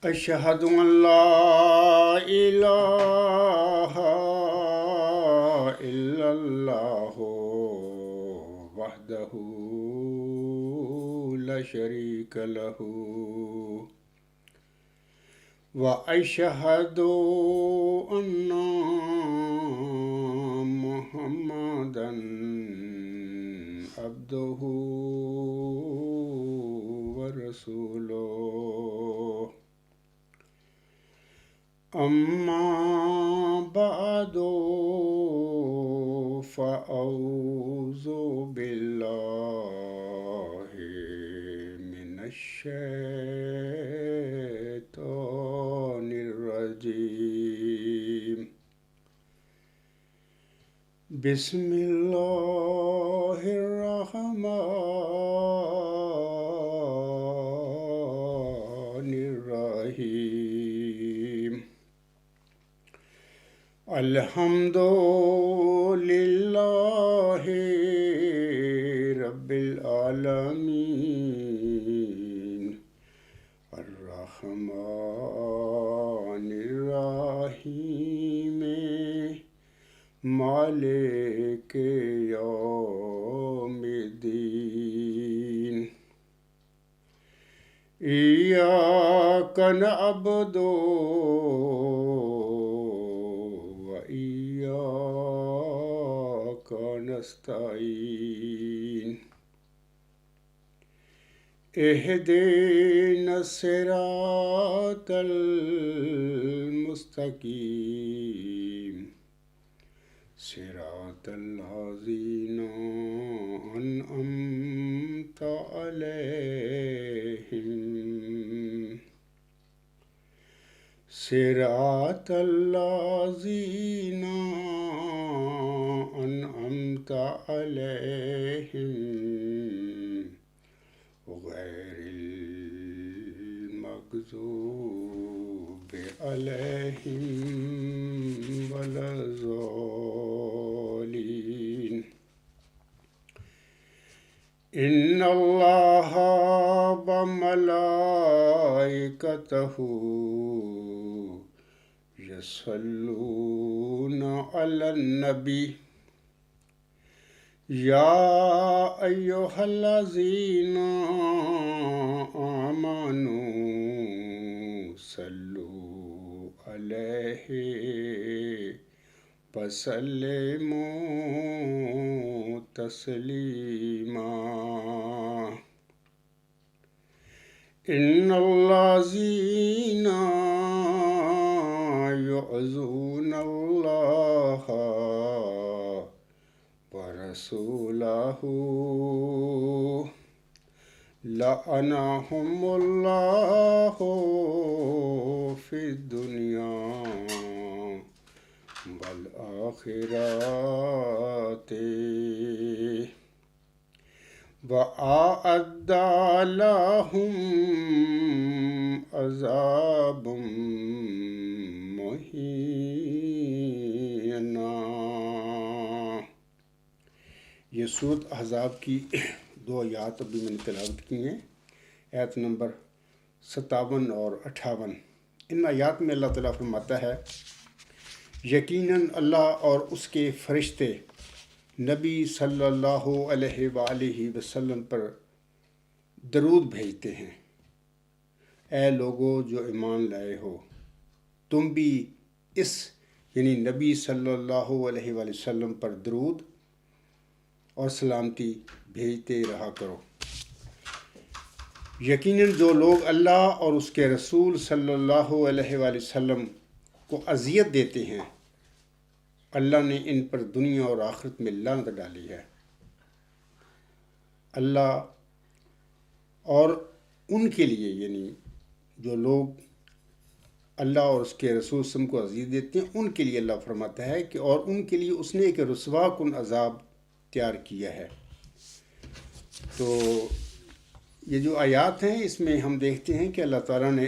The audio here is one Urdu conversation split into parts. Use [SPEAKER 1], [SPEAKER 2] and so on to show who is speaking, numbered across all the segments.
[SPEAKER 1] أشهد أن لا إله إلا الله وحده لا شريك له وأشهد أن محمدا عبده ورسوله أما بعد فأعوذ بالله من الشيطان الرجيم بسم الله الرحمن الرحيم الحمد لله رب العالمين الرحمن الرحيم مالك يوم الدين إياك نعبد وإياك نستعين اهدنا الصراط المستقيم صراط الذين أنعمت عليهم صراط الذين أنعمت عليهم غير المغضوب عليهم ولا الضالين إن الله وملائكته يصلون على النبي يا أيها الذين آمنوا صلوا عليه وسلموا تسليما إن الذين يعظون الله ورسوله لعنهم الله في الدنيا والآخرة وأعد لهم عذاب مهینا۔ یہ سورۃ احزاب کی دو آیات ابھی میں نے تلاوت کی ہیں، آیت نمبر 57 اور 58۔ ان آیات میں اللہ تعالیٰ فرماتا ہے یقیناً اللہ اور اس کے فرشتے نبی صلی اللہ علیہ وآلہ وسلم پر درود بھیجتے ہیں۔ اے لوگو جو ایمان لائے ہو، تم بھی اس یعنی نبی صلی اللہ علیہ وآلہ وسلم پر درود اور سلامتی بھیجتے رہا کرو۔ یقیناً جو لوگ اللہ اور اس کے رسول صلی اللہ علیہ وآلہ وسلم کو اذیت دیتے ہیں، اللہ نے ان پر دنیا اور آخرت میں لعنت ڈالی ہے۔ اللہ اور ان کے لیے یعنی جو لوگ اللہ اور اس کے رسول وسلم کو اذیت دیتے ہیں، ان کے لیے اللہ فرماتا ہے کہ اور ان کے لیے اس نے ایک رسوا کن عذاب تیار کیا ہے۔ تو یہ جو آیات ہیں اس میں ہم دیکھتے ہیں کہ اللہ تعالیٰ نے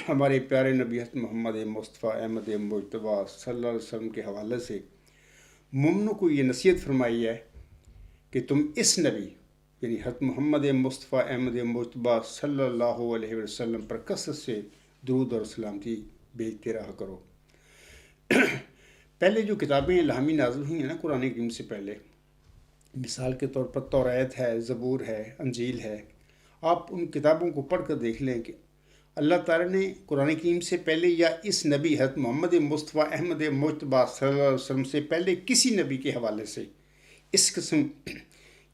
[SPEAKER 1] ہمارے پیارے نبی حضرت محمد مصطفیٰ احمد مجتبیٰ صلی اللہ علیہ وسلم کے حوالے سے مومنوں کو یہ نصیحت فرمائی ہے کہ تم اس نبی یعنی حضرت محمد مصطفیٰ احمد مجتبیٰ صلی اللہ علیہ وسلم پر کثرت سے درود اور سلامتی بھیجتے رہا کرو۔ پہلے جو کتابیں الہامی نازل ہوئی ہیں نا قرآن کریم سے پہلے، مثال کے طور پر توریت ہے، زبور ہے، انجیل ہے، آپ ان کتابوں کو پڑھ کر دیکھ لیں کہ اللہ تعالیٰ نے قرآن کریم سے پہلے یا اس نبی حضرت محمد مصطفیٰ احمد مجتبیٰ صلی اللہ علیہ وسلم سے پہلے کسی نبی کے حوالے سے اس قسم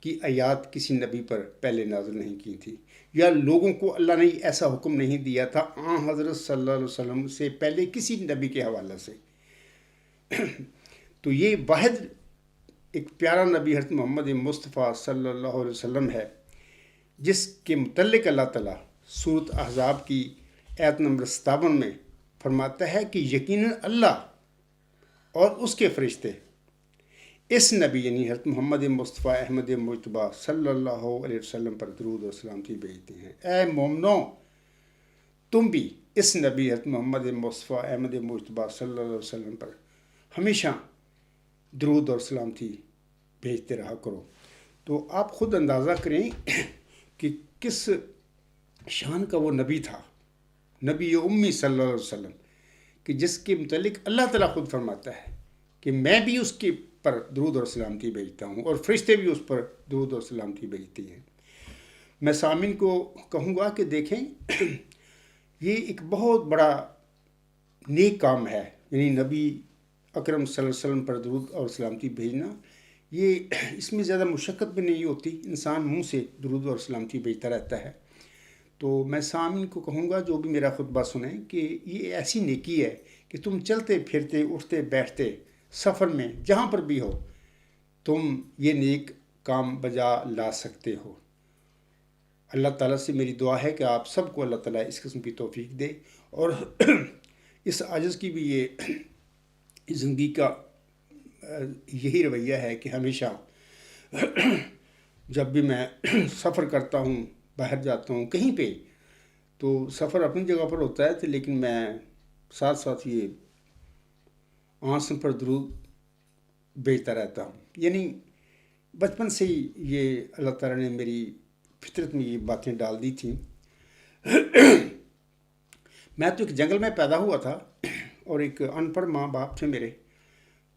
[SPEAKER 1] کی آیات کسی نبی پر پہلے نازل نہیں کی تھی، یا لوگوں کو اللہ نے ایسا حکم نہیں دیا تھا حضرت صلی اللہ علیہ وسلم سے پہلے کسی نبی کے حوالے سے۔ تو یہ واحد ایک پیارا نبی حضرت محمد مصطفیٰ صلی اللہ علیہ وسلم ہے، جس کے متعلق اللہ تعالیٰ سورۃ احزاب کی آیت نمبر 57 میں فرماتا ہے کہ یقیناً اللہ اور اس کے فرشتے اس نبی یعنی حضرت محمد مصطفیٰ احمد مجتبیٰ صلی اللہ علیہ وسلم پر درود و سلامتی بھیجتے ہیں۔ اے مومنو، تم بھی اس نبی حضرت محمد مصطفیٰ احمد مجتبیٰ صلی اللہ علیہ وسلم پر ہمیشہ درود اور سلامتی بھیجتے رہا کرو۔ تو آپ خود اندازہ کریں کہ کس شان کا وہ نبی تھا، نبی امی صلی اللہ علیہ وسلم، کہ جس کے متعلق اللہ تعالیٰ خود فرماتا ہے کہ میں بھی اس کے پر درود اور سلامتی بھیجتا ہوں اور فرشتے بھی اس پر درود اور سلامتی بھیجتے ہیں۔ میں سامعین کو کہوں گا کہ دیکھیں یہ ایک بہت بڑا نیک کام ہے، یعنی نبی اکرم صلی اللہ علیہ وسلم پر درود اور سلامتی بھیجنا، یہ اس میں زیادہ مشقت بھی نہیں ہوتی، انسان منہ سے درود اور سلامتی بھیجتا رہتا ہے۔ تو میں سامعین کو کہوں گا جو بھی میرا خطبہ سنیں کہ یہ ایسی نیکی ہے کہ تم چلتے پھرتے اٹھتے بیٹھتے سفر میں جہاں پر بھی ہو تم یہ نیک کام بجا لا سکتے ہو۔ اللہ تعالیٰ سے میری دعا ہے کہ آپ سب کو اللہ تعالیٰ اس قسم کی توفیق دے، اور اس عاجز کی بھی یہ زندگی کا یہی رویہ ہے کہ ہمیشہ جب بھی میں سفر کرتا ہوں، باہر جاتا ہوں کہیں پہ، تو سفر اپنی جگہ پر ہوتا ہے لیکن میں ساتھ ساتھ یہ آنسن پر درود بھیجتا رہتا ہوں۔ یعنی بچپن سے ہی یہ اللہ تعالیٰ نے میری فطرت میں یہ باتیں ڈال دی تھیں۔ میں تو ایک جنگل میں پیدا ہوا تھا اور ایک ان پڑھ ماں باپ تھے میرے،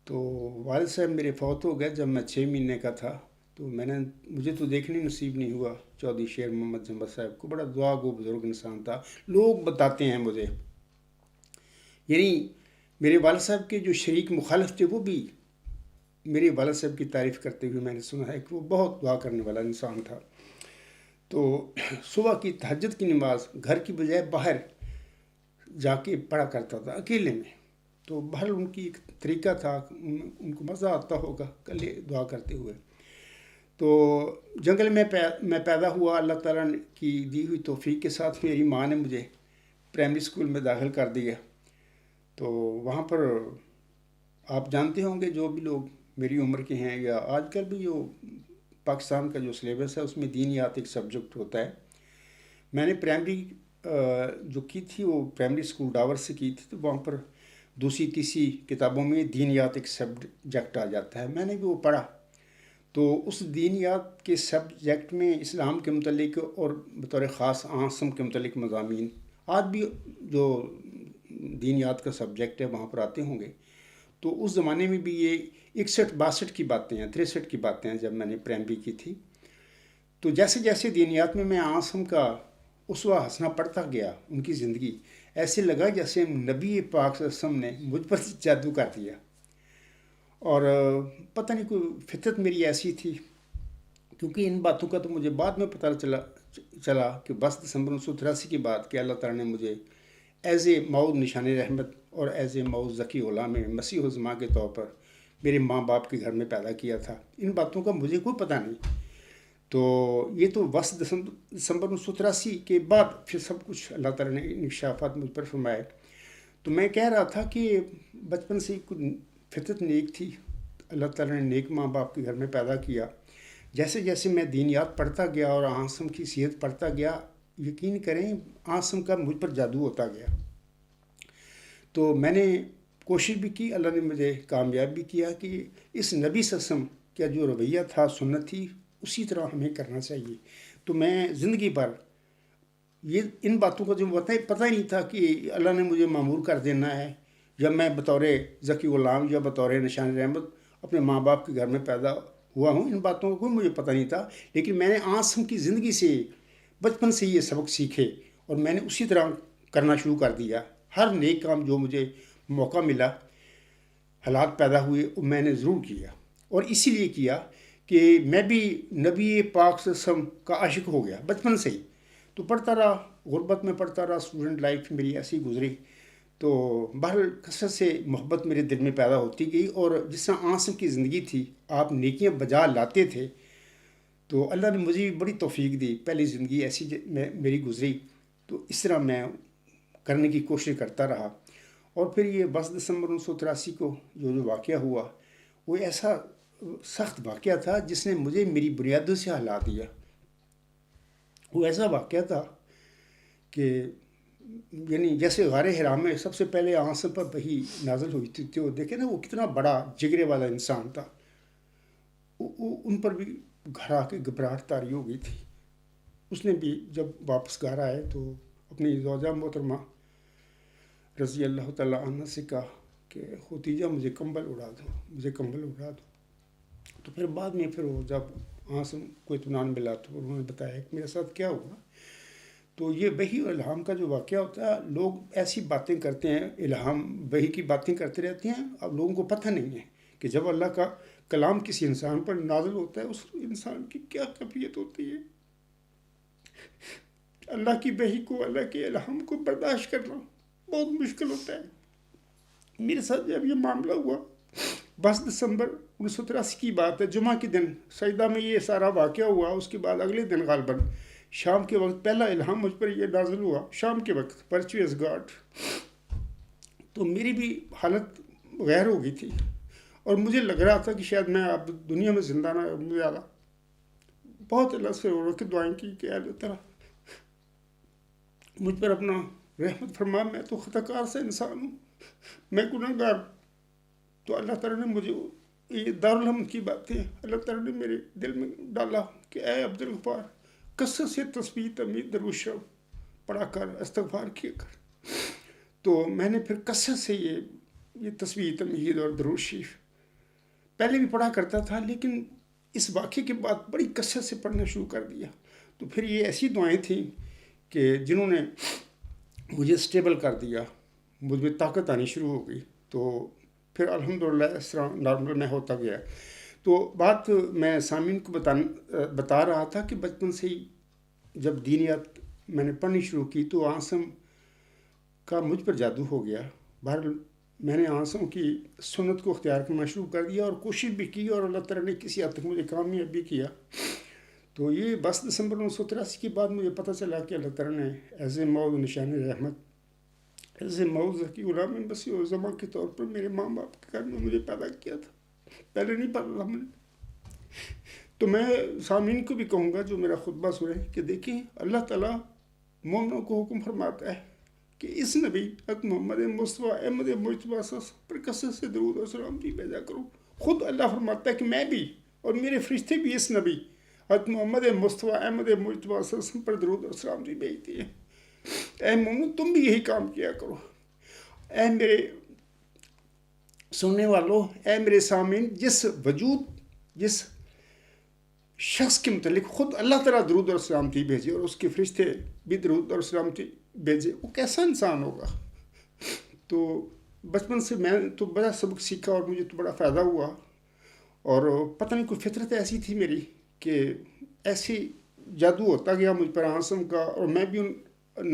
[SPEAKER 1] تو والد صاحب میرے فوت ہو گئے جب میں 6 مہینے کا تھا۔ تو مجھے تو دیکھنے نصیب نہیں ہوا چودھری شیر محمد جمبر صاحب کو، بڑا دعا گو بزرگ انسان تھا، لوگ بتاتے ہیں مجھے۔ یعنی میرے والد صاحب کے جو شریک مخالف تھے وہ بھی میرے والد صاحب کی تعریف کرتے ہوئے میں نے سنا ہے کہ وہ بہت دعا کرنے والا انسان تھا۔ تو صبح کی تہجد کی نماز گھر کی بجائے باہر جا کے پڑھا کرتا تھا اکیلے میں۔ تو بہر ان کی ایک طریقہ تھا، ان کو مزہ آتا ہوگا کلے دعا کرتے ہوئے۔ تو جنگل میں پیدا ہوا، اللہ تعالیٰ کی دی ہوئی توفیق کے ساتھ میری ماں نے مجھے پرائمری اسکول میں داخل کر دیا۔ تو وہاں پر آپ جانتے ہوں گے جو بھی لوگ میری عمر کے ہیں، یا آج کل بھی جو پاکستان کا جو سلیبس ہے اس میں دینیات ایک سبجیکٹ ہوتا ہے۔ میں نے پرائمری جو کی تھی وہ پرائمری اسکول ڈاور سے کی تھی، تو وہاں پر دوسری تیسری کتابوں میں دینیات ایک سبجیکٹ آ جاتا ہے، میں نے بھی وہ پڑھا۔ تو اس دینیات کے سبجیکٹ میں اسلام کے متعلق اور بطور خاص آنسم کے متعلق مضامین آج بھی جو دینیات کا سبجیکٹ ہے وہاں پر آتے ہوں گے۔ تو اس زمانے میں بھی یہ 61-62 کی باتیں ہیں، 63 کی باتیں ہیں جب میں نے پرائمری کی تھی۔ تو جیسے جیسے دینیات میں آنسم کا اسوہ حسنہ پڑھتا گیا ان کی زندگی، ایسے لگا جیسے نبی پاک صلی اللہ علیہ وسلم نے مجھ پر جادو کر دیا۔ اور پتہ نہیں کوئی فطرت میری ایسی تھی، کیونکہ ان باتوں کا تو مجھے بعد میں پتہ چلا کہ 10 دسمبر 1983 کی بات کہ اللہ تعالیٰ نے مجھے ایز اے مؤد نشان رحمت اور ایز اے مؤد ذکی غلام مسیح الزماں کے طور پر میرے ماں باپ کے گھر میں پیدا کیا تھا۔ ان باتوں کا مجھے کوئی پتہ نہیں۔ تو یہ تو 10 دسمبر 1983 کے بعد پھر سب کچھ اللہ تعالیٰ نے انکشافات مجھ پر فرمائے۔ تو میں کہہ رہا تھا کہ بچپن سے کوئی فطرت نیک تھی، اللہ تعالیٰ نے نیک ماں باپ کے گھر میں پیدا کیا۔ جیسے جیسے میں دینیات پڑھتا گیا اور آنسم کی صحت پڑھتا گیا، یقین کریں آنسم کا مجھ پر جادو ہوتا گیا۔ تو میں نے کوشش بھی کی، اللہ نے مجھے کامیاب بھی کیا کہ اس نبی صلی اللہ علیہ وسلم کا جو رویہ تھا، سنت تھی، اسی طرح ہمیں کرنا چاہیے۔ تو میں زندگی بھر یہ ان باتوں کا جو پتہ ہی نہیں تھا کہ اللہ نے مجھے معمور کر دینا ہے، جب میں بطور ذکی غلام یا بطور نشان رحمت اپنے ماں باپ کے گھر میں پیدا ہوا ہوں، ان باتوں کا کوئی مجھے پتہ نہیں تھا، لیکن میں نے عاصم کی زندگی سے بچپن سے یہ سبق سیکھے اور میں نے اسی طرح کرنا شروع کر دیا۔ ہر نیک کام جو مجھے موقع ملا، حالات پیدا ہوئے، میں نے ضرور کیا، اور اسی لیے کیا کہ میں بھی نبی پاک صلی اللہ علیہ وسلم کا عاشق ہو گیا بچپن سے ہی۔ تو پڑھتا رہا، غربت میں پڑھتا رہا، اسٹوڈنٹ لائف میری ایسی گزری، تو بہرحال کثرت سے محبت میرے دل میں پیدا ہوتی گئی، اور جس طرح عاصم کی زندگی تھی، آپ نیکیاں بجا لاتے تھے، تو اللہ نے مجھے بھی بڑی توفیق دی، پہلی زندگی ایسی میری گزری، تو اس طرح میں کرنے کی کوشش کرتا رہا۔ اور پھر یہ 22 دسمبر 1983 کو جو واقعہ ہوا، وہ ایسا سخت واقعہ تھا جس نے مجھے میری بنیادوں سے ہلا دیا۔ وہ ایسا واقعہ تھا کہ یعنی جیسے غار حرا میں سب سے پہلے عاصم پر وحی نازل ہوئی تھی، تو دیکھیں نا وہ کتنا بڑا جگرے والا انسان تھا، ان پر بھی گھر آ کے گھبراہٹ طاری ہو گئی تھی۔ اس نے بھی جب واپس گھر آئے تو اپنی زوجہ محترمہ رضی اللہ تعالیٰ عنہ سے کہا کہ ختیجہ مجھے کمبل اڑا دو۔ تو پھر بعد میں پھر وہ جب عاصم کو اطمینان ملا تو انہوں نے بتایا کہ میرے ساتھ کیا ہوا۔ تو یہ وحی اور الہام کا جو واقعہ ہوتا ہے، لوگ ایسی باتیں کرتے ہیں، الہام وحی کی باتیں کرتے رہتے ہیں، اب لوگوں کو پتہ نہیں ہے کہ جب اللہ کا کلام کسی انسان پر نازل ہوتا ہے، اس انسان کی کیا کیفیت ہوتی ہے۔ اللہ کی وحی کو، اللہ کے الہام کو برداشت کرنا بہت مشکل ہوتا ہے۔ میرے ساتھ جب یہ معاملہ ہوا، 22 دسمبر 1983 کی بات ہے، جمعہ کے دن سجدہ میں یہ سارا واقعہ ہوا۔ اس کے بعد اگلے دن غالباً شام کے وقت پہلا الہام مجھ پر یہ نازل ہوا، شام کے وقت، پرچویز گاڈ۔ تو میری بھی حالت غیر ہو گئی تھی، اور مجھے لگ رہا تھا کہ شاید میں اب دنیا میں زندہ نہ رہوں زیادہ۔ بہت اللہ سے رو کے دعائیں کی کہ اللہ تعالیٰ مجھ پر اپنا رحمت فرما، میں تو خطا کار سے انسان ہوں، میں گناہ گار۔ تو اللہ تعالیٰ نے مجھے یہ دارالحمد کی باتیں اللہ تعالیٰ نے میرے دل میں ڈالا کہ اے عبدالغفار، کثرت سے تسبیح تحمید درود شریف پڑھا کر، استغفار کیا کر۔ تو میں نے پھر کثرت سے یہ تسبیح تحمید اور درود شریف پہلے بھی پڑھا کرتا تھا، لیکن اس واقعے کے بعد بڑی کثرت سے پڑھنا شروع کر دیا۔ تو پھر یہ ایسی دعائیں تھیں کہ جنہوں نے مجھے اسٹیبل کر دیا، مجھ میں طاقت آنی شروع ہو گئی۔ تو پھر الحمدللہ اس طرح نارمل میں ہوتا گیا۔ تو بات میں سامعین کو بتا رہا تھا کہ بچپن سے ہی جب دینیات میں نے پڑھنی شروع کی تو عاصم کا مجھ پر جادو ہو گیا۔ بہرحال میں نے عاصم کی سنت کو اختیار کرنا شروع کر دیا اور کوشش بھی کی، اور اللہ تعالیٰ نے کسی حد تک مجھے کامیاب بھی کیا۔ تو یہ 22 دسمبر 1983 کے بعد مجھے پتہ چلا کہ اللہ تعالیٰ نے ایز اے موعود نشان رحمت، ایز اے موعود ذکی غلام مسیح الزماں کے طور پر میرے ماں باپ کے گھر میں مجھے پیدا کیا تھا۔ پہلے نہیں پتا تھا مجھے۔ تو میں سامعین کو بھی کہوں گا جو میرا خطبہ سنے کہ دیکھیں، اللہ تعالیٰ مومنوں کو حکم فرماتا ہے کہ اس نبی حضرت محمد مصطفیٰ احمد مجتبیٰ پر کثرت سے درود و سلام بھی بھیجا کرو۔ خود اللہ فرماتا ہے کہ میں بھی اور میرے فرشتے بھی اس نبی حضرت محمد مصطفیٰ احمد مجتبیٰ پر درود و سلام بھی بھیجتے ہیں۔ اے مومن، تم بھی یہی کام کیا کرو۔ اے میرے سننے والوں، اے میرے سامعین، جس شخص کے متعلق خود اللہ تعالیٰ درود اور سلامتی بھیجے اور اس کے فرشتے بھی درود اور سلامتی بھیجے، وہ کیسا انسان ہوگا۔ تو بچپن سے میں تو بڑا سبق سیکھا اور مجھے تو بڑا فائدہ ہوا، اور پتہ نہیں کوئی فطرت ایسی تھی میری کہ ایسی جادو ہوتا گیا مجھ پر عاصم کا، اور میں بھی ان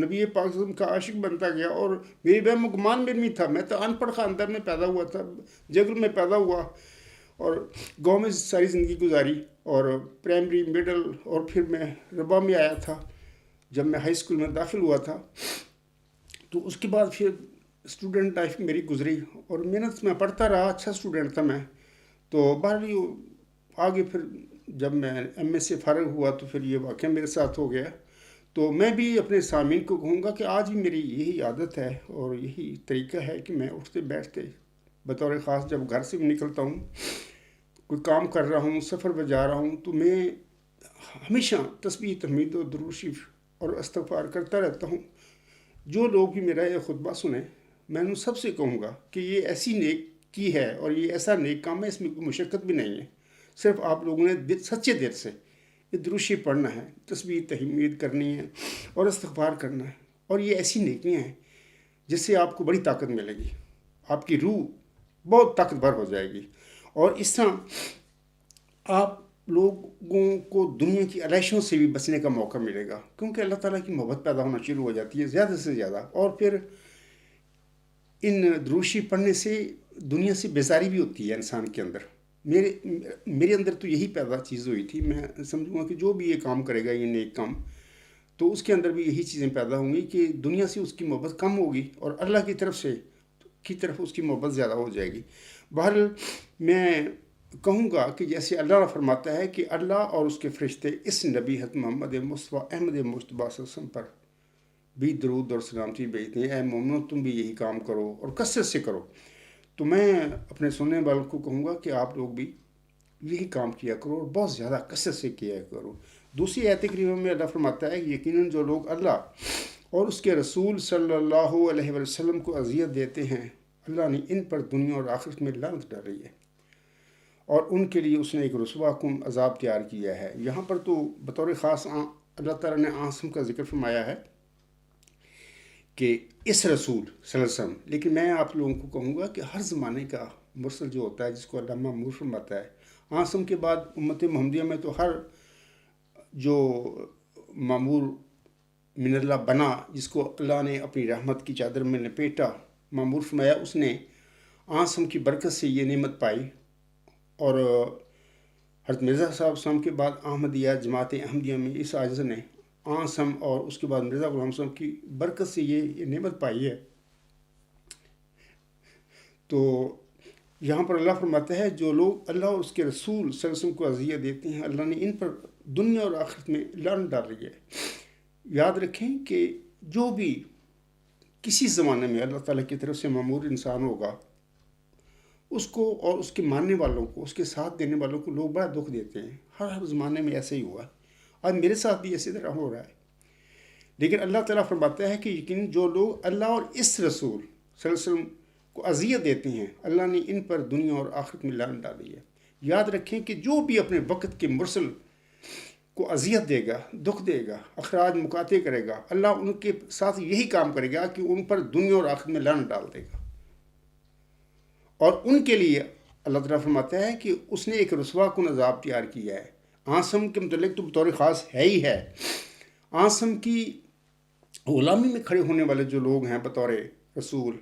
[SPEAKER 1] نبی پاک کا عاشق بنتا گیا، اور میری وہم و گمان میں نہیں تھا۔ میں تو ان پڑھ خاندان میں پیدا ہوا تھا، جنگل میں پیدا ہوا، اور گاؤں میں ساری زندگی گزاری، اور پرائمری مڈل، اور پھر میں ربا میں آیا تھا جب میں ہائی اسکول میں داخل ہوا تھا۔ تو اس کے بعد پھر اسٹوڈنٹ لائف میری گزری، اور محنت میں پڑھتا رہا، اچھا اسٹوڈنٹ تھا میں۔ تو بہرحال آگے پھر جب میں ایم اے سے فارغ ہوا تو پھر یہ واقعہ میرے ساتھ ہو گیا۔ تو میں بھی اپنے سامعین کو کہوں گا کہ آج بھی میری یہی عادت ہے اور یہی طریقہ ہے کہ میں اٹھتے بیٹھتے بطور خاص جب گھر سے بھی نکلتا ہوں، کوئی کام کر رہا ہوں، سفر پہ جا رہا ہوں، تو میں ہمیشہ تسبیح تحمید و درود شریف اور استغفار کرتا رہتا ہوں. جو لوگ بھی میرا یہ خطبہ سنیں میں ان سب سے کہوں گا کہ یہ ایسی نیک کی ہے اور یہ ایسا نیک کام ہے، اس میں کوئی مشقت بھی نہیں ہے. صرف آپ لوگوں نے سچے دل سے یہ دروشی پڑھنا ہے، تسبیح تحمید کرنی ہے اور استغفار کرنا ہے. اور یہ ایسی نیکیاں ہیں جس سے آپ کو بڑی طاقت ملے گی، آپ کی روح بہت طاقتور ہو جائے گی. اور اس طرح آپ لوگوں کو دنیا کی علیشوں سے بھی بچنے کا موقع ملے گا، کیونکہ اللہ تعالیٰ کی محبت پیدا ہونا شروع ہو جاتی ہے زیادہ سے زیادہ. اور پھر ان دروشی پڑھنے سے دنیا سے بیزاری بھی ہوتی ہے انسان کے اندر. میرے اندر تو یہی پیدا چیز ہوئی تھی. میں سمجھوں گا کہ جو بھی یہ کام کرے گا یہ نیک کام، تو اس کے اندر بھی یہی چیزیں پیدا ہوں گی کہ دنیا سے اس کی محبت کم ہوگی اور اللہ کی طرف اس کی محبت زیادہ ہو جائے گی. بہرحال میں کہوں گا کہ جیسے اللہ فرماتا ہے کہ اللہ اور اس کے فرشتے اس نبی حضرت محمد مصطفیٰ احمد مجتبیٰ صلی اللہ علیہ وسلم پر بھی درود اور سلامتی بھیجتے ہیں. اے مومنو تم بھی یہی کام کرو اور کثرت سے کرو. تو میں اپنے سننے والوں کو کہوں گا کہ آپ لوگ بھی یہی کام کیا کرو اور بہت زیادہ کثرت سے کیا کرو. دوسری آیت کریمہ میں اللہ فرماتا ہے کہ یقیناً جو لوگ اللہ اور اس کے رسول صلی اللہ علیہ وسلم کو اذیت دیتے ہیں اللہ نے ان پر دنیا اور آخرت میں لعنت ڈالی ہے اور ان کے لیے اس نے ایک رسوا کن عذاب تیار کیا ہے. یہاں پر تو بطور خاص اللہ تعالیٰ نے آسم کا ذکر فرمایا ہے کہ اس رسول صلی اللہ علیہ وسلم، لیکن میں آپ لوگوں کو کہوں گا کہ ہر زمانے کا مرسل جو ہوتا ہے جس کو اللہ معمور فرماتا ہے، آسم کے بعد امت محمدیہ میں تو ہر جو معمور من اللہ بنا، جس کو اللہ نے اپنی رحمت کی چادر میں لپیٹا معمور فرمایا، اس نے آسم کی برکت سے یہ نعمت پائی. اور حضرت مرزا صاحب صاحب کے بعد احمدیہ جماعت احمدیہ میں اس عاجز نے آسم اور اس کے بعد مرزا غلام صاحب کی برکت سے یہ نعمت پائی ہے. تو یہاں پر اللہ فرماتا ہے جو لوگ اللہ اور اس کے رسول صلی اللہ علیہ وسلم کو اذیت دیتے ہیں اللہ نے ان پر دنیا اور آخرت میں لعنت ڈال رہی ہے. یاد رکھیں کہ جو بھی کسی زمانے میں اللہ تعالیٰ کی طرف سے معمور انسان ہوگا اس کو اور اس کے ماننے والوں کو، اس کے ساتھ دینے والوں کو لوگ بڑا دکھ دیتے ہیں. ہر زمانے میں ایسے ہی ہوا ہے، اور میرے ساتھ بھی اسی طرح ہو رہا ہے. لیکن اللہ تعالیٰ فرماتا ہے کہ یقین جو لوگ اللہ اور اس رسول صلی اللہ علیہ وسلم کو اذیت دیتے ہیں اللہ نے ان پر دنیا اور آخرت میں لعنت ڈالی ہے. یاد رکھیں کہ جو بھی اپنے وقت کے مرسل کو اذیت دے گا، دکھ دے گا، اخراج مقاطع کرے گا، اللہ ان کے ساتھ یہی کام کرے گا کہ ان پر دنیا اور آخرت میں لعنت ڈال دے گا. اور ان کے لیے اللہ تعالیٰ فرماتا ہے کہ اس نے ایک رسوا کن عذاب تیار کیا ہے. آسم کے متعلق تو بطور خاص ہے ہی ہے. آسم کی غلامی میں کھڑے ہونے والے جو لوگ ہیں بطور رسول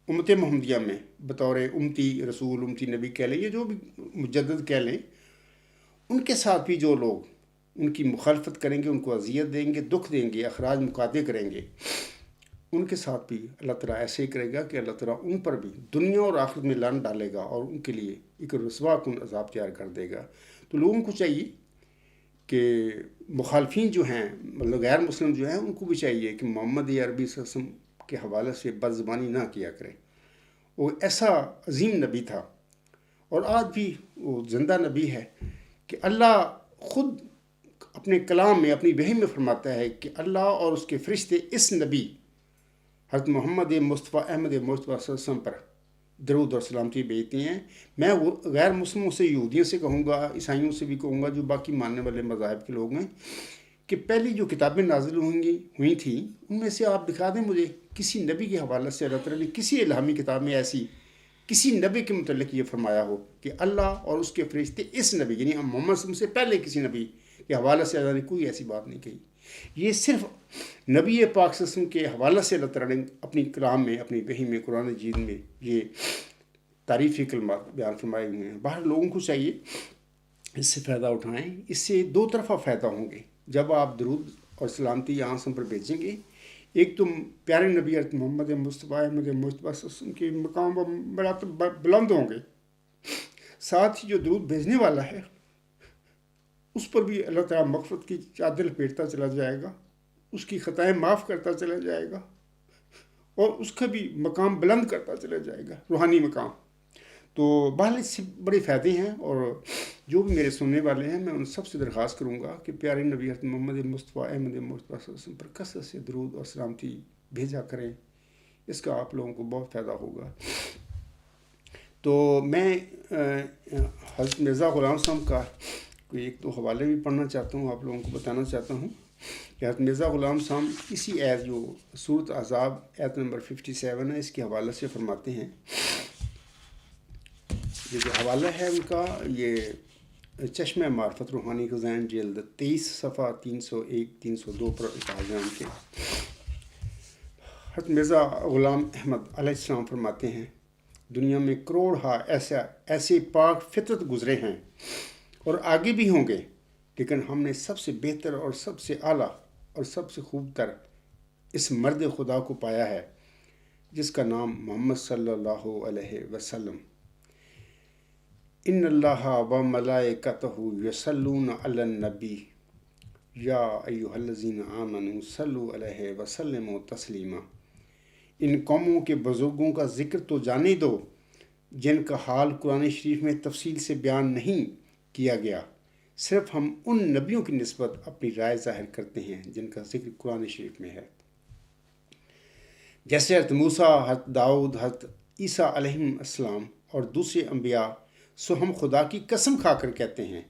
[SPEAKER 1] امت محمدیہ میں، بطور امتی رسول امتی نبی کہہ لیں، یہ جو بھی مجدد کہہ لیں، ان کے ساتھ بھی جو لوگ ان کی مخالفت کریں گے، ان کو اذیت دیں گے، دکھ دیں گے، اخراج مقاطع کریں گے، ان کے ساتھ بھی اللہ تعالیٰ ایسے ہی کرے گا کہ اللہ تعالیٰ ان پر بھی دنیا اور آخرت میں لعنت ڈالے گا اور ان کے لیے ایک رسوا کن عذاب تیار کر دے گا. تو لوگوں کو چاہیے کہ مخالفین جو ہیں، مطلب غیر مسلم جو ہیں، ان کو بھی چاہیے کہ محمد عربی صلی اللہ علیہ وسلم کے حوالے سے بد زبانی نہ کیا کریں. وہ ایسا عظیم نبی تھا اور آج بھی وہ زندہ نبی ہے کہ اللہ خود اپنے کلام میں، اپنی وحی میں فرماتا ہے کہ اللہ اور اس کے فرشتے اس نبی حضرت محمد مصطفیٰ احمد مجتبیٰ صلی اللہ علیہ وسلم پر درود اور سلامتی بھیجتے ہیں. میں وہ غیر مسلموں سے، یہودیوں سے کہوں گا، عیسائیوں سے بھی کہوں گا، جو باقی ماننے والے مذاہب کے لوگ ہیں، کہ پہلی جو کتابیں نازل ہوئی تھیں ان میں سے آپ دکھا دیں مجھے کسی نبی کے حوالے سے اللہ تعالیٰ نے کسی الہامی کتاب میں ایسی کسی نبی کے متعلق یہ فرمایا ہو کہ اللہ اور اس کے فرشتے اس نبی یعنی محمد صلی اللہ علیہ وسلم سے پہلے کسی نبی کے حوالے سے اللہ نے کوئی ایسی بات نہیں کہی. یہ صرف نبی پاک صلی اللہ علیہ وسلم کے حوالے سے اللہ تعالیٰ نے اپنی کلام میں، اپنی وحی میں، قرآن مجید میں یہ تعریفی کلمات بیان فرمائے ہوئے ہیں. باہر لوگوں کو چاہیے اس سے فائدہ اٹھائیں. اس سے دو طرفہ فائدہ ہوں گے جب آپ درود اور سلامتی آسم پر بھیجیں گے. ایک تو پیارے نبی حضرت محمد مصطفیٰ احمد مجتبیٰ صلی اللہ علیہ وسلم کے مقام بڑا بلند ہوں گے. ساتھ ہی جو درود بھیجنے والا ہے اس پر بھی اللہ تعالیٰ مغفرت کی چادر لپیٹتا چلا جائے گا، اس کی خطائیں معاف کرتا چلا جائے گا اور اس کا بھی مقام بلند کرتا چلا جائے گا، روحانی مقام. تو بہرحال اس سے بڑے فائدے ہیں، اور جو بھی میرے سننے والے ہیں میں ان سب سے درخواست کروں گا کہ پیارے نبی حضرت محمد مصطفیٰ احمد مصطفیٰ صلی اللہ علیہ وسلم پر کثرت سے درود اور سلامتی بھیجا کریں، اس کا آپ لوگوں کو بہت فائدہ ہوگا۔ تو میں حضرت مرزا غلام صاحب کا کوئی ایک دو حوالے بھی پڑھنا چاہتا ہوں، آپ لوگوں کو بتانا چاہتا ہوں کہ حضرت مرزا غلام صاحب اسی آیت جو سورۃ احزاب آیت نمبر 57 ہے، اس کے حوالے سے فرماتے ہیں۔ یہ جو حوالہ ہے ان کا، یہ چشمہ معرفت روحانی خزائن جلد 23 صفحہ 301 302 پر اتحاجان کے حضرت مرزا غلام احمد علیہ السلام فرماتے ہیں، دنیا میں کروڑ ہا ایسے پاک فطرت گزرے ہیں اور آگے بھی ہوں گے، لیکن ہم نے سب سے بہتر اور سب سے اعلیٰ اور سب سے خوب تر اس مرد خدا کو پایا ہے جس کا نام محمد صلی اللہ علیہ وسلم۔ ان اللہ و ملائکتہ یصلون علی النبی یا ایھا الذین آمنوا صلوا علیہ وسلموا تسلیما۔ ان قوموں کے بزرگوں کا ذکر تو جانے دو جن کا حال قرآن شریف میں تفصیل سے بیان نہیں کیا گیا، صرف ہم ان نبیوں کی نسبت اپنی رائے ظاہر کرتے ہیں جن کا ذکر قرآن شریف میں ہے، جیسے حضرت موسیٰ، حضرت داؤد، حضرت عیسیٰ علیہ السلام اور دوسرے انبیاء۔ سو ہم خدا کی قسم کھا کر کہتے ہیں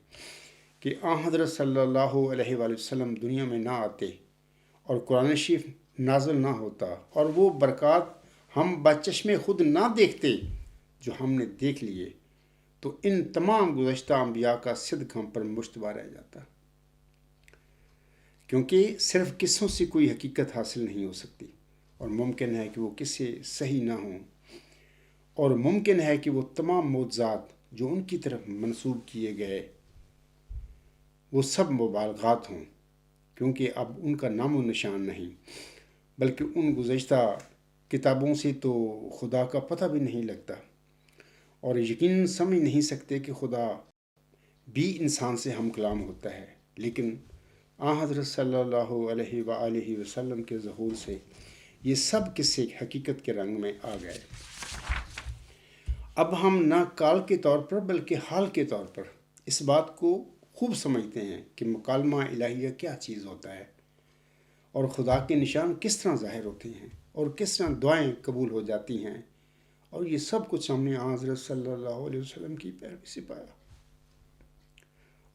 [SPEAKER 1] کہ حضرت صلی اللہ علیہ وآلہ وسلم دنیا میں نہ آتے اور قرآن شریف نازل نہ ہوتا، اور وہ برکات ہم بچشم خود نہ دیکھتے جو ہم نے دیکھ لیے، تو ان تمام گزشتہ انبیاء کا صدق ہم پر مشتبہ رہ جاتا، کیونکہ صرف قصوں سے کوئی حقیقت حاصل نہیں ہو سکتی، اور ممکن ہے کہ وہ قصے صحیح نہ ہوں، اور ممکن ہے کہ وہ تمام معجزات جو ان کی طرف منسوب کیے گئے وہ سب مبالغات ہوں، کیونکہ اب ان کا نام و نشان نہیں، بلکہ ان گزشتہ کتابوں سے تو خدا کا پتہ بھی نہیں لگتا، اور یقیناً سمجھ نہیں سکتے کہ خدا بھی انسان سے ہم کلام ہوتا ہے، لیکن حضرت صلی اللہ علیہ وآلہ وسلم کے ظہور سے یہ سب قصے حقیقت کے رنگ میں آ گئے۔ اب ہم نہ کال کے طور پر بلکہ حال کے طور پر اس بات کو خوب سمجھتے ہیں کہ مکالمہ الہیہ کیا چیز ہوتا ہے، اور خدا کے نشان کس طرح ظاہر ہوتے ہیں، اور کس طرح دعائیں قبول ہو جاتی ہیں، اور یہ سب کچھ ہم نے حضرت صلی اللہ علیہ وسلم کی پیروی سے پایا،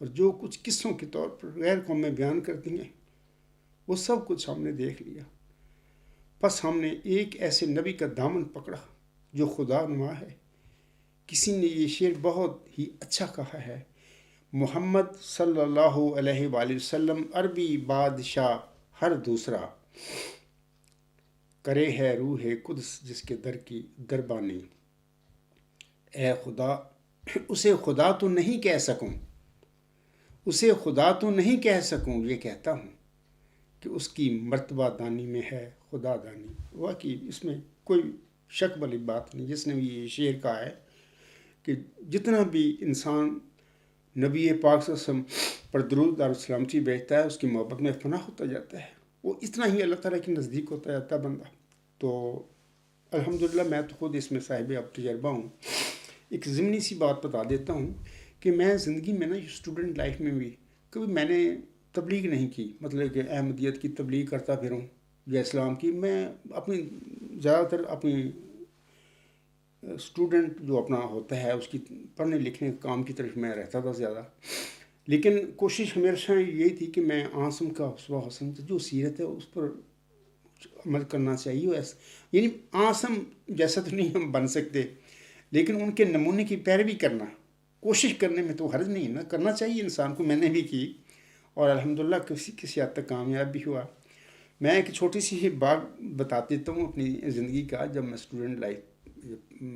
[SPEAKER 1] اور جو کچھ قصوں کے طور پر غیر قومیں بیان کرتی ہیں وہ سب کچھ ہم نے دیکھ لیا۔ بس ہم نے ایک ایسے نبی کا دامن پکڑا جو خدا نما ہے۔ کسی نے یہ شعر بہت ہی اچھا کہا ہے، محمد صلی اللہ علیہ وآلہ وسلم عربی بادشاہ ہر دوسرا، کرے ہے روح قدس جس کے در کی دربانی۔ اے خدا، اسے خدا تو نہیں کہہ سکوں، اسے خدا تو نہیں کہہ سکوں، یہ کہتا ہوں کہ اس کی مرتبہ دانی میں ہے خدا دانی۔ واقعی اس میں کوئی شک والی بات نہیں، جس نے بھی یہ شعر کہا ہے کہ جتنا بھی انسان نبی پاک صلی اللہ علیہ وسلم پر درود اور سلامتی بھیجتا ہے اس کی محبت میں فنا ہوتا جاتا ہے، وہ اتنا ہی اللہ تعالیٰ کے نزدیک ہوتا جاتا ہے بندہ۔ تو الحمدللہ میں تو خود اس میں صاحب اب تجربہ ہوں۔ ایک ضمنی سی بات بتا دیتا ہوں کہ میں زندگی میں نا اسٹوڈنٹ لائف میں بھی کبھی میں نے تبلیغ نہیں کی، مطلب کہ احمدیت کی تبلیغ کرتا پھروں یا اسلام کی۔ میں اپنی زیادہ تر اپنی اسٹوڈنٹ جو اپنا ہوتا ہے اس کی پڑھنے لکھنے کام کی طرف میں رہتا تھا زیادہ، لیکن کوشش ہمیشہ یہی تھی کہ میں آسم کا اسوہ حسن جو سیرت ہے اس پر عمل کرنا چاہیے، یعنی آسم جیسا تو نہیں ہم بن سکتے، لیکن ان کے نمونے کی پیروی کرنا، کوشش کرنے میں تو حرج نہیں نا، کرنا چاہیے انسان کو۔ میں نے بھی کی اور الحمدللہ کسی حد تک کامیاب بھی ہوا۔ میں ایک چھوٹی سی بات بتا دیتا ہوں اپنی زندگی کا۔ جب میں اسٹوڈنٹ لائف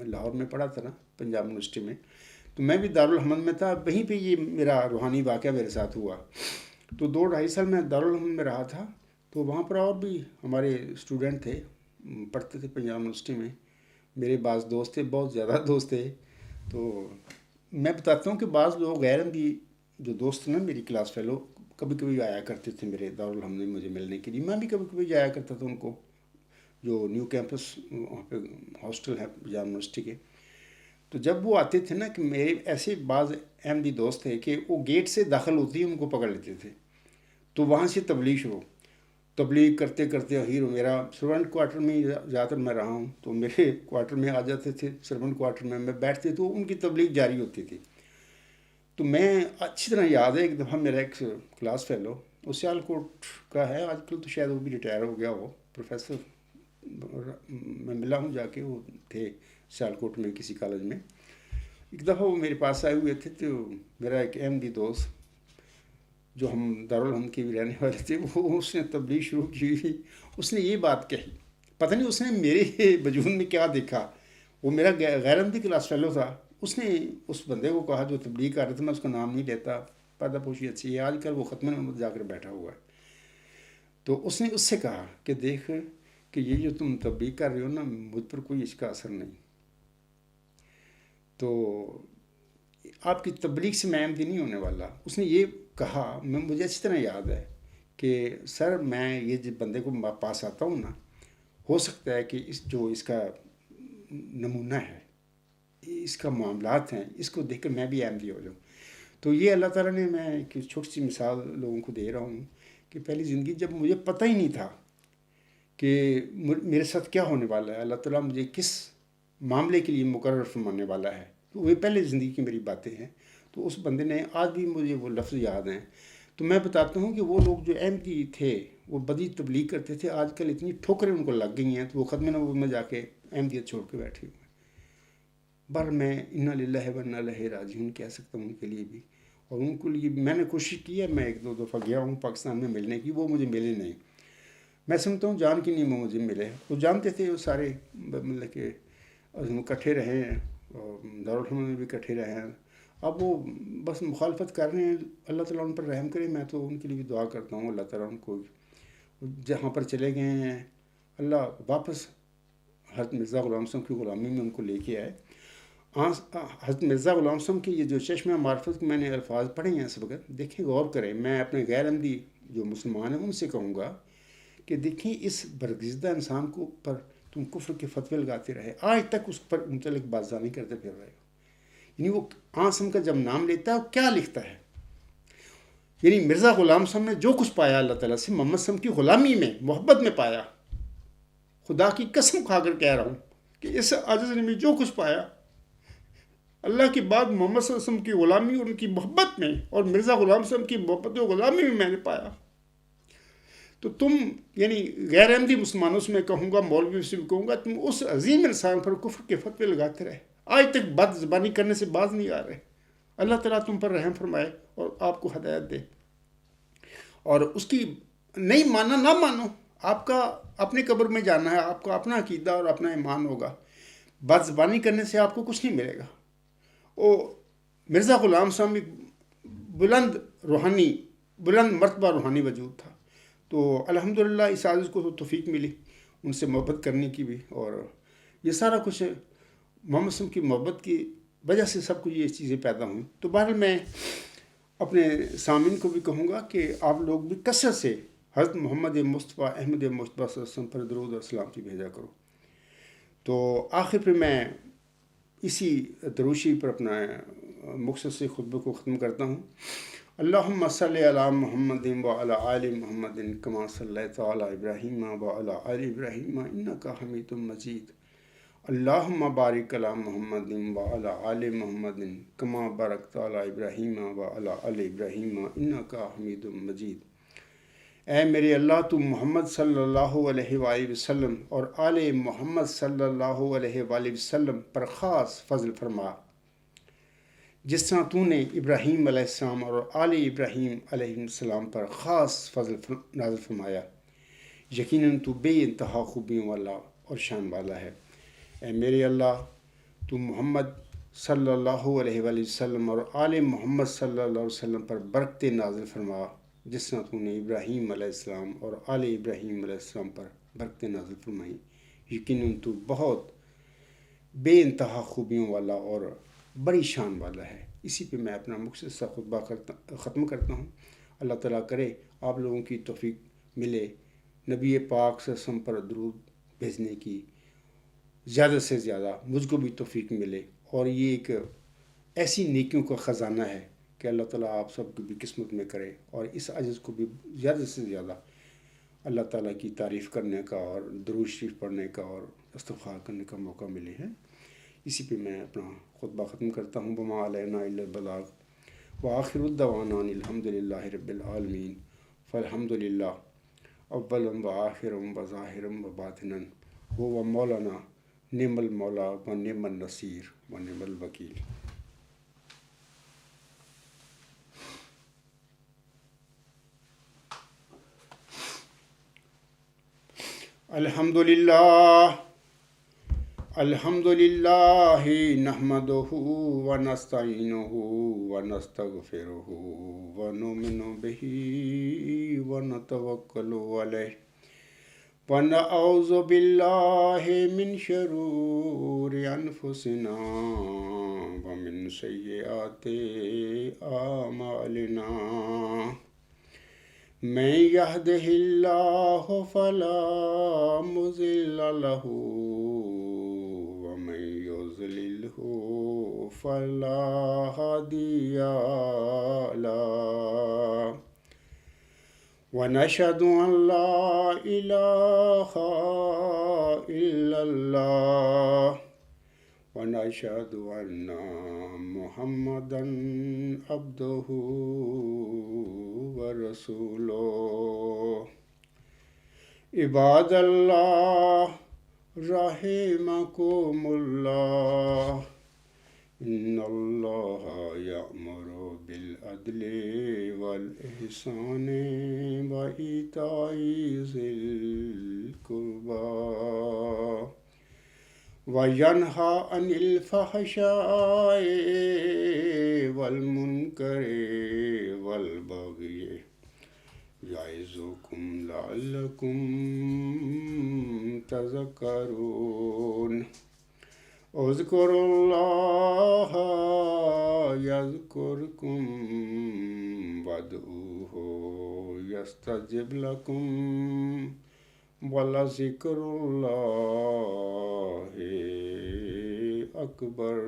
[SPEAKER 1] لاہور میں پڑھا تھا نا، پنجاب یونیورسٹی میں، تو میں بھی دارالحمد میں تھا، وہیں پہ یہ میرا روحانی واقعہ میرے ساتھ ہوا۔ تو 2-2.5 سال میں دارالحمد میں رہا تھا، تو وہاں پر اور بھی ہمارے اسٹوڈنٹ تھے، پڑھتے تھے پنجاب یونیورسٹی میں۔ میرے بعض دوست تھے، بہت زیادہ دوست تھے۔ تو میں بتاتا ہوں کہ بعض لوگ غیر بھی جو دوست نا میری کلاس فیلو کبھی کبھی آیا کرتے تھے میرے دارالحمد میں مجھے ملنے کے لیے، میں بھی کبھی کبھی جایا کرتا تھا ان کو، جو نیو کیمپس وہاں پہ ہاسٹل ہے پنجاب یونیورسٹی کے۔ تو جب وہ آتے تھے نا کہ میرے ایسے بعض احمدی دوست تھے کہ وہ گیٹ سے داخل ہوتے ہی ان کو پکڑ لیتے تھے، تو وہاں سے تبلیغ شروع، تبلیغ کرتے کرتے ہیرو میرا سرونٹ کوارٹر میں زیادہ تر میں رہا ہوں، تو میرے کوارٹر میں آ جاتے تھے، سرونٹ کوارٹر میں بیٹھتے تو ان کی تبلیغ جاری ہوتی تھی۔ تو میں اچھی طرح یاد ہے ایک دفعہ میرا ایک کلاس فیلو، وہ سیالکوٹ کا ہے، آج کل تو شاید وہ بھی ریٹائر ہو گیا، وہ پروفیسر، میں ملا ہوں جا کے، وہ تھے سیالکوٹ میں کسی کالج میں۔ ایک دفعہ وہ میرے پاس آئے ہوئے تھے، تو میرا ایک احمدی دوست جو ہم دارالحمد کے بھی رہنے والے تھے، وہ اس نے تبلیغ شروع کی ہوئی، اس نے یہ بات کہی، پتہ نہیں اس نے میرے وجود میں کیا دیکھا، وہ میرا غیر احمدی کلاس فیلو تھا، اس نے اس بندے کو کہا جو تبلیغ کر رہا تھا، میں اس کا نام نہیں لیتا، پردہ پوشی اچھی ہے، آج کل وہ ختم نبوت جا کر بیٹھا ہوا ہے، تو اس نے اس سے کہا کہ دیکھ کہ یہ جو تم تبلیغ کر رہے ہو نا، مجھ پر کوئی اس کا اثر نہیں، تو آپ کی تبلیغ سے میں احمدی نہیں ہونے والا۔ اس نے یہ کہا، مجھے اچھی طرح یاد ہے کہ سر میں یہ جب بندے کو پاس آتا ہوں نا، ہو سکتا ہے کہ اس کا نمونہ ہے، اس کا معاملات ہیں، اس کو دیکھ کر میں بھی احمدی ہو جاؤں۔ تو یہ اللہ تعالیٰ نے، میں ایک چھوٹی سی مثال لوگوں کو دے رہا ہوں کہ پہلی زندگی جب مجھے پتہ ہی نہیں تھا کہ میرے ساتھ کیا ہونے والا ہے، اللہ تعالیٰ مجھے کس معاملے کے لیے مقرر فرمانے والا ہے، تو وہ پہلے زندگی کی میری باتیں ہیں۔ تو اس بندے نے، آج بھی مجھے وہ لفظ یاد ہیں، تو میں بتاتا ہوں کہ وہ لوگ جو احمدی تھے، وہ بدی تبلیغ کرتے تھے، آج کل اتنی ٹھوکریں ان کو لگ گئی ہیں، تو وہ ختم نبوت میں جا کے احمدیت چھوڑ کے بیٹھے ہوئے ہیں۔ پر میں انا للہ و انا الیہ راجعون کہہ سکتا ہوں ان کے لیے بھی، اور ان کے لیے میں نے کوشش کی ہے، میں ایک دو دفعہ گیا ہوں پاکستان میں ملنے کی، وہ مجھے ملے نہیں، میں سمجھتا ہوں جان کی نہیں وہ مجھے ملے، وہ جانتے تھے، وہ سارے مطلب کہ ہم اکٹھے رہے ہیں، دارالحکومت میں بھی اکٹھے رہے ہیں، اب وہ بس مخالفت کر رہے ہیں، اللہ تعالیٰ ان پر رحم کرے، میں تو ان کے لیے بھی دعا کرتا ہوں، اللہ تعالیٰ ان کو جہاں پر چلے گئے ہیں اللہ واپس حضرت مرزا غلام صاحب کی غلامی میں ان کو لے کے آئے۔ حضرت مرزا غلام صاحب کی یہ جو چشمہ معرفت کے میں نے الفاظ پڑھے ہیں اس وقت، دیکھیں غور کریں، میں اپنے غیر احمدی جو مسلمان ہیں ان سے کہوں گا کہ دیکھیں اس برگزیدہ انسان کو پر تم کفر کے فتوے لگاتے رہے، آج تک اس پر متعلق بازداری کرتے پھر رہے ہو، یعنی وہ آسم کا جب نام لیتا ہے وہ کیا لکھتا ہے، یعنی مرزا غلام صاحب نے جو کچھ پایا اللہ تعالیٰ سے، محمد صلی اللہ علیہ وسلم کی غلامی میں محبت میں پایا، خدا کی قسم کھا کر کہہ رہا ہوں کہ اس عاجز نے جو کچھ پایا اللہ کے بعد محمد صلی اللہ علیہ وسلم کی غلامی اور ان کی محبت میں، اور مرزا غلام صاحب کی محبت و غلامی میں میں نے پایا۔ تو تم یعنی غیر احمدی مسلمانوں سے میں کہوں گا، مولوی سے بھی کہوں گا، تم اس عظیم انسان پر کفر کے فتوے لگاتے رہے، آج تک بد زبانی کرنے سے باز نہیں آ رہے، اللہ تعالیٰ تم پر رحم فرمائے اور آپ کو ہدایت دے، اور اس کی نہیں ماننا نہ مانو، آپ کا اپنے قبر میں جانا ہے، آپ کا اپنا عقیدہ اور اپنا ایمان ہوگا، بد زبانی کرنے سے آپ کو کچھ نہیں ملے گا۔ وہ مرزا غلام صاحب ایک بلند روحانی، بلند مرتبہ روحانی وجود تھا، تو الحمدللہ اس عاجز کو توفیق ملی ان سے محبت کرنے کی بھی، اور یہ سارا کچھ محمد صلی اللہ علیہ وسلم کی محبت کی وجہ سے سب کچھ یہ چیزیں پیدا ہوئیں۔ تو بہرحال میں اپنے سامعین کو بھی کہوں گا کہ آپ لوگ بھی کثرت سے حضرت محمد مصطفیٰ احمد مصطفیٰ صلی اللہ علیہ وسلم پر درود اور سلامتی بھیجا کرو۔ تو آخر پہ میں اسی دروشی پر اپنا مختصر سے خطبے کو ختم کرتا ہوں۔ اللہم صلی علی محمد وعلی آل محمد کما صلیت علی ابراہیم وعلی آل ابراہیم انک حمید مجید، اللہم بارک علی محمد وعلی آل محمد کما بارکت علی ابراہیم وعلی آل ابراہیم انک حمید مجید۔ اے میرے اللہ تو محمد صلی اللہ علیہ وآلہ وسلم اور آل محمد صلی اللہ علیہ وآلہ وسلم پر خاص فضل فرما، جس طرح تو نے ابراہیم علیہ السلام اور آل ابراہیم علیہ السلام پر خاص فضل نازل فرمایا، یقیناً تو بے انتہا خوبیوں والا اور شان والا ہے۔ اے میرے اللہ تو محمد صلی اللہ علیہ وآلہ وسلم اور آل محمد صلی اللہ علیہ وسلم پر برکتیں نازل فرما، جس طرح تو نے ابراہیم علیہ السلام اور آل ابراہیم علیہ السلام پر برکتیں نازل فرمائیں، یقیناً تو بہت بے انتہا خوبیوں والا اور بڑی شان والا ہے۔ اسی پہ میں اپنا مختصر خطبہ ختم کرتا ہوں۔ اللہ تعالیٰ کرے آپ لوگوں کی توفیق ملے نبی پاک صلی اللہ علیہ وسلم پر درود بھیجنے کی، زیادہ سے زیادہ مجھ کو بھی توفیق ملے، اور یہ ایک ایسی نیکیوں کا خزانہ ہے کہ اللہ تعالیٰ آپ سب کی بھی قسمت میں کرے، اور اس عجز کو بھی زیادہ سے زیادہ اللہ تعالیٰ کی تعریف کرنے کا اور درود شریف پڑھنے کا اور استغفار کرنے کا موقع ملے ہے۔ اسی پہ میں اپنا خطبہ ختم کرتا ہوں۔ وما علینا الا البلاغ وآخر الدعوانا ان الحمد للہ رب العالمین۔ فالحمد للہ اولا وآخرا وظاہرا وباطنا هو مولانا نعم المولا ونعم النصیر ونعم الوکیل۔ الحمد للہ نحمدہ ونستعینہ ونستغفرہ ونؤمن بہ ونتوکل علیہ ونعوذ باللہ من شرور انفسنا ومن سیئات اعمالنا۔ من یہدہ اللہ فلا مضل لہ ومن یضللہ فلا ہادی لہ، ونشہد ان لا الہ الا اللہ ونشہد ان محمدا عبدہ ورسولہ۔ عباد اللہ رحمکم اللہ، ان اللہ یأمر بالعدل والإحسان وإیتاء ذی القربى وینہی عن الفحشاء والمنکر والبغی یعظکم لعلکم تذکرون۔ اذکروا اللہ یذکرکم وادعوہ یستجب لکم ولذکر اللہ اکبر۔